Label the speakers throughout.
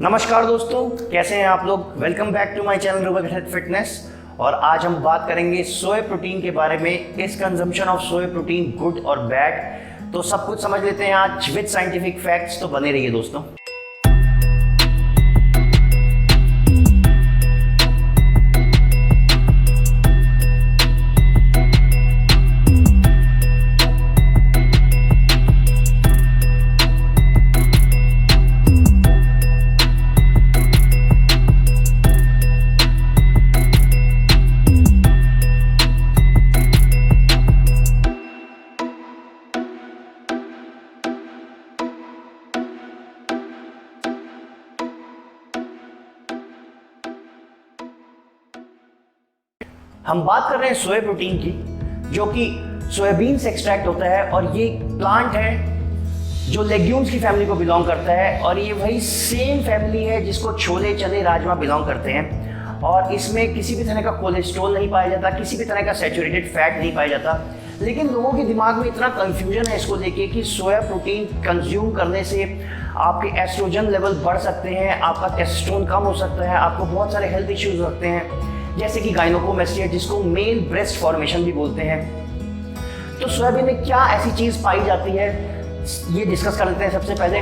Speaker 1: नमस्कार दोस्तों, कैसे हैं आप लोग। Welcome back to my channel रूबक हेल्थ फिटनेस। और आज हम बात करेंगे सोया प्रोटीन के बारे में। इस consumption of soya protein good और बैड, तो सब कुछ समझ लेते हैं आज विद साइंटिफिक फैक्ट्स। तो बने रहिए दोस्तों। हम बात कर रहे हैं सोया प्रोटीन की, जो कि सोयाबीन से एक्सट्रैक्ट होता है। और ये प्लांट है जो लेग्यूम्स की फैमिली को बिलोंग करता है। और ये वही सेम फैमिली है जिसको छोले चने राजमा बिलोंग करते हैं। और इसमें किसी भी तरह का कोलेस्ट्रॉल नहीं पाया जाता, किसी भी तरह का सैचुरेटेड फैट नहीं पाया जाता। लेकिन लोगों के दिमाग में इतना कन्फ्यूजन है इसको लेके कि सोया प्रोटीन कंज्यूम करने से आपके एस्ट्रोजन लेवल बढ़ सकते हैं, आपका टेस्टोस्टेरोन कम हो सकता है, आपको बहुत सारे हेल्थ इश्यूज हो सकते हैं, जैसे कि गायनोकोमेस्टिया, जिसको मेल ब्रेस्ट फॉर्मेशन भी बोलते हैं। तो सोयाबीन में क्या ऐसी चीज़ पाई जाती है, ये डिस्कस कर लेते हैं सबसे पहले।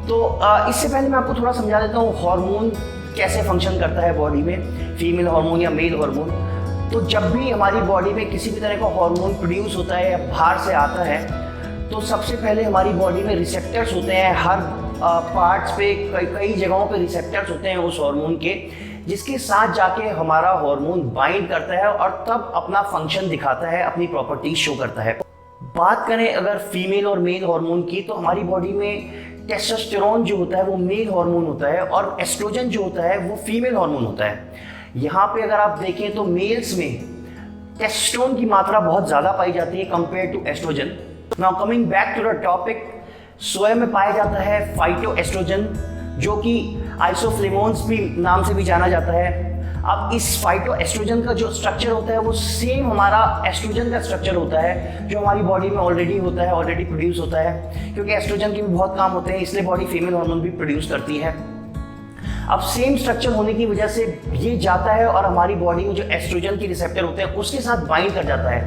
Speaker 1: तो इससे पहले मैं आपको थोड़ा समझा देता हूँ हार्मोन कैसे फंक्शन करता है बॉडी में, फीमेल हार्मोन या मेल हार्मोन। तो जब भी हमारी बॉडी में किसी भी तरह का हार्मोन प्रोड्यूस होता है या बाहर से आता है, तो सबसे पहले हमारी बॉडी में रिसेप्टर्स होते हैं। हर पार्ट्स पे कई जगहों पे रिसेप्टर्स होते हैं उस हार्मोन के, जिसके साथ जाके हमारा हार्मोन बाइंड करता है और तब अपना फंक्शन दिखाता है, अपनी प्रॉपर्टीज शो करता है। बात करें अगर फीमेल और मेल हार्मोन की, तो हमारी बॉडी में टेस्टोस्टेरोन जो होता है वो मेल हार्मोन होता है, और एस्ट्रोजन जो होता है वो फीमेल हार्मोन होता है। यहाँ पे अगर आप देखें तो मेल्स में टेस्टोस्टेरोन की मात्रा बहुत ज़्यादा पाई जाती है compare to estrogen. Now coming back to the topic, soya में पाया जाता है फाइटोएस्ट्रोजन, जो कि आइसोफ्लेवोन्स भी नाम से भी जाना जाता है। अब इस फाइटोएस्ट्रोजन का जो स्ट्रक्चर होता है वो सेम हमारा एस्ट्रोजन का स्ट्रक्चर होता है, जो हमारी बॉडी में ऑलरेडी होता है, ऑलरेडी प्रोड्यूस होता है। क्योंकि एस्ट्रोजन के भी बहुत काम होते हैं, इसलिए बॉडी फीमेल हार्मोन भी प्रोड्यूस करती है। अब सेम स्ट्रक्चर होने की वजह से ये जाता है और हमारी बॉडी में जो एस्ट्रोजन के रिसेप्टर होते हैं उसके साथ बाइंड कर जाता है।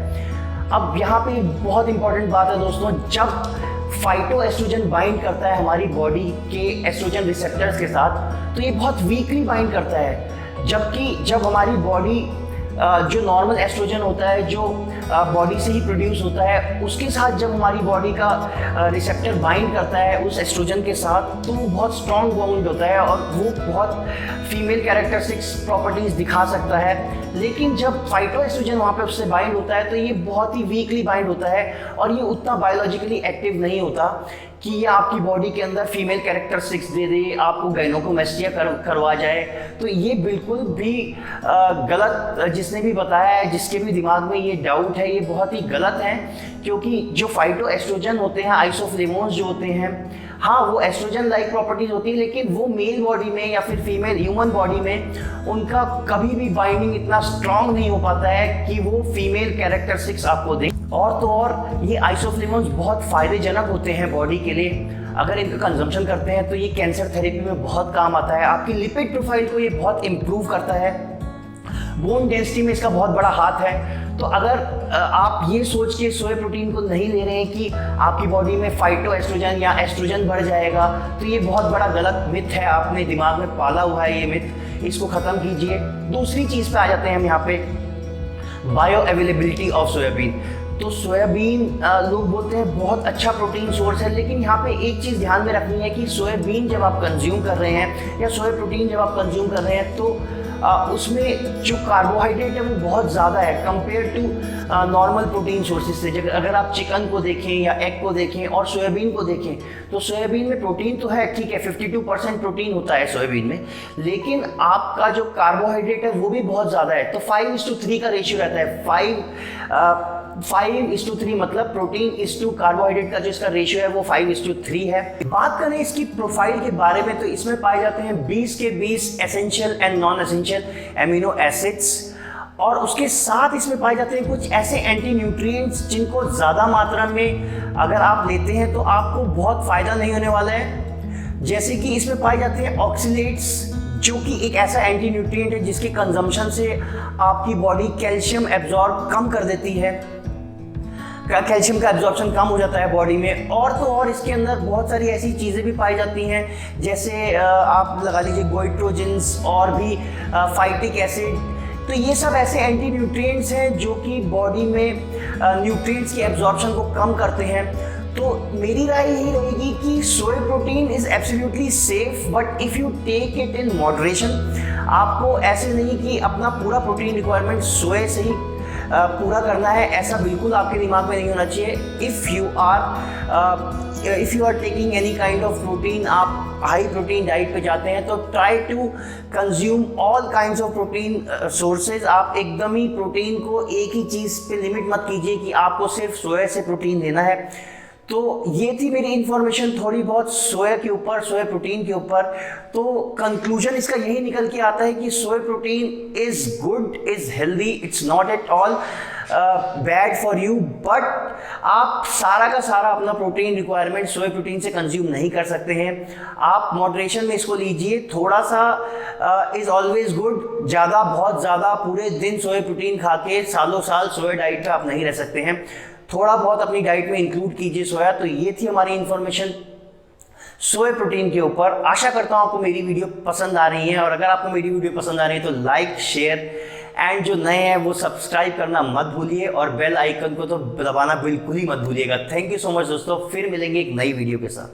Speaker 1: अब यहाँ पे बहुत इंपॉर्टेंट बात है दोस्तों, जब फाइटोएस्ट्रोजन बाइंड करता है हमारी बॉडी के एस्ट्रोजन रिसेप्टर्स के साथ, तो ये बहुत वीकली बाइंड करता है। जबकि जब हमारी बॉडी जो नॉर्मल एस्ट्रोजन होता है, जो बॉडी से ही प्रोड्यूस होता है, उसके साथ जब हमारी बॉडी का रिसेप्टर बाइंड करता है उस एस्ट्रोजन के साथ, तो वो बहुत स्ट्रॉन्ग बाउंड होता है और वो बहुत फीमेल कैरेक्टरिस्टिक्स प्रॉपर्टीज दिखा सकता है। लेकिन जब फाइटोएस्ट्रोजन वहाँ पे उससे बाइंड होता है तो ये बहुत ही वीकली बाइंड होता है और ये उतना बायोलॉजिकली एक्टिव नहीं होता कि ये आपकी बॉडी के अंदर फीमेल कैरेक्टरिस्टिक्स दे दे, आपको गायनोकोमेस्टिया करवा जाए। तो ये बिल्कुल भी गलत, जिसने भी बताया है, जिसके भी दिमाग में ये डाउट है, ये बहुत ही गलत है। क्योंकि जो फाइटोएस्ट्रोजन होते हैं, आइसोफ्लेवोन्स जो होते हैं, हाँ वो एस्ट्रोजन लाइक प्रॉपर्टीज होती है, लेकिन वो मेल बॉडी में या फिर फीमेल ह्यूमन बॉडी में उनका कभी भी बाइंडिंग इतना स्ट्रांग नहीं हो पाता है कि वो फीमेल कैरेक्टरिस्टिक्स आपको दें। और तो और ये आइसोफ्लेवोन्स बहुत फायदेजनक होते हैं बॉडी के लिए। अगर इनका कंजम्पशन करते हैं तो ये कैंसर थेरेपी में बहुत काम आता है। आपकी लिपिड प्रोफाइल को ये बहुत इम्प्रूव करता है। बोन डेंसिटी में इसका बहुत बड़ा हाथ है। तो अगर आप ये सोच के सोया प्रोटीन को नहीं ले रहे हैं कि आपकी बॉडी में फाइटोएस्ट्रोजन या एस्ट्रोजन बढ़ जाएगा, तो ये बहुत बड़ा गलत मिथ है, आपने दिमाग में पाला हुआ है ये मिथ। इसको ख़त्म कीजिए। दूसरी चीज़ पे आ जाते हैं हम यहाँ पे, बायो अवेलेबिलिटी ऑफ सोयाबीन। तो सोयाबीन लोग बोलते हैं बहुत अच्छा प्रोटीन सोर्स है, लेकिन यहाँ पे एक चीज़ ध्यान में रखनी है कि सोयाबीन जब आप कंज्यूम कर रहे हैं या सोया प्रोटीन जब आप कंज्यूम कर रहे हैं, तो उसमें जो कार्बोहाइड्रेट है वो बहुत ज़्यादा है compare to normal protein sources से। अगर आप चिकन को देखें या एग को देखें और सोयाबीन को देखें, तो सोयाबीन में प्रोटीन तो है, ठीक है, 52% प्रोटीन होता है सोयाबीन में, लेकिन आपका जो कार्बोहाइड्रेट है वो भी बहुत ज़्यादा है। तो 5:3 का रेशियो रहता है। 5:3 मतलब प्रोटीन इस टू कार्बोहाइड्रेट का जो इसका रेशियो है वो 5:3 है। बात करें इसकी प्रोफाइल के बारे में, तो इसमें पाए जाते हैं 20 के 20 essential and non essential amino acids, और उसके साथ इसमें पाए जाते हैं कुछ ऐसे एंटी न्यूट्रिएंट्स जिनको ज़्यादा मात्रा में अगर आप लेते हैं तो आपको बहुत फ़ायदा नहीं होने वाला है। जैसे कि इसमें पाए जाते हैं ऑक्सीलेट्स, जो कि एक ऐसा एंटी न्यूट्रिएंट है जिसके कंजम्पशन से आपकी बॉडी कैल्शियम एब्जॉर्ब कम कर देती है, कैल्शियम का एब्जॉर्प्शन कम हो जाता है बॉडी में। और तो और इसके अंदर बहुत सारी ऐसी चीज़ें भी पाई जाती हैं, जैसे आप लगा लीजिए गोइट्रोजिन्स और भी फाइटिक एसिड। तो ये सब ऐसे एंटी न्यूट्रिएंट्स हैं जो कि बॉडी में न्यूट्रिएंट्स की एब्जॉर्प्शन को कम करते हैं। तो मेरी राय यही रहेगी कि soya protein is absolutely safe, but if you take it in moderation. आपको ऐसे नहीं कि अपना पूरा प्रोटीन रिक्वायरमेंट सोया से ही पूरा करना है, ऐसा बिल्कुल आपके दिमाग में नहीं होना चाहिए। If you are taking any kind of protein, आप हाई प्रोटीन डाइट पे जाते हैं, तो try to consume all kinds of protein sources. आप एकदम ही प्रोटीन को एक ही चीज़ पे लिमिट मत कीजिए कि आपको सिर्फ सोया से प्रोटीन लेना है। तो ये थी मेरी इन्फॉर्मेशन थोड़ी बहुत सोया के ऊपर, सोया प्रोटीन के ऊपर। तो कंक्लूजन इसका यही निकल के आता है कि soya protein is good, is healthy, it's not at all bad for you, but आप सारा का सारा अपना प्रोटीन रिक्वायरमेंट सोया प्रोटीन से कंज्यूम नहीं कर सकते हैं। आप मॉडरेशन में इसको लीजिए, थोड़ा सा इज ऑलवेज गुड। ज़्यादा, बहुत ज़्यादा पूरे दिन सोया प्रोटीन खा के सालों साल सोया डाइट पे आप नहीं रह सकते हैं। थोड़ा बहुत अपनी डाइट में इंक्लूड कीजिए सोया। तो ये थी हमारी इन्फॉर्मेशन सोया प्रोटीन के ऊपर। आशा करता हूँ आपको मेरी वीडियो पसंद आ रही है, और अगर आपको मेरी वीडियो पसंद आ रही है तो लाइक, शेयर एंड जो नए हैं वो सब्सक्राइब करना मत भूलिए, और बेल आइकन को तो दबाना बिल्कुल ही मत भूलिएगा। थैंक यू सो मच दोस्तों, फिर मिलेंगे एक नई वीडियो के साथ।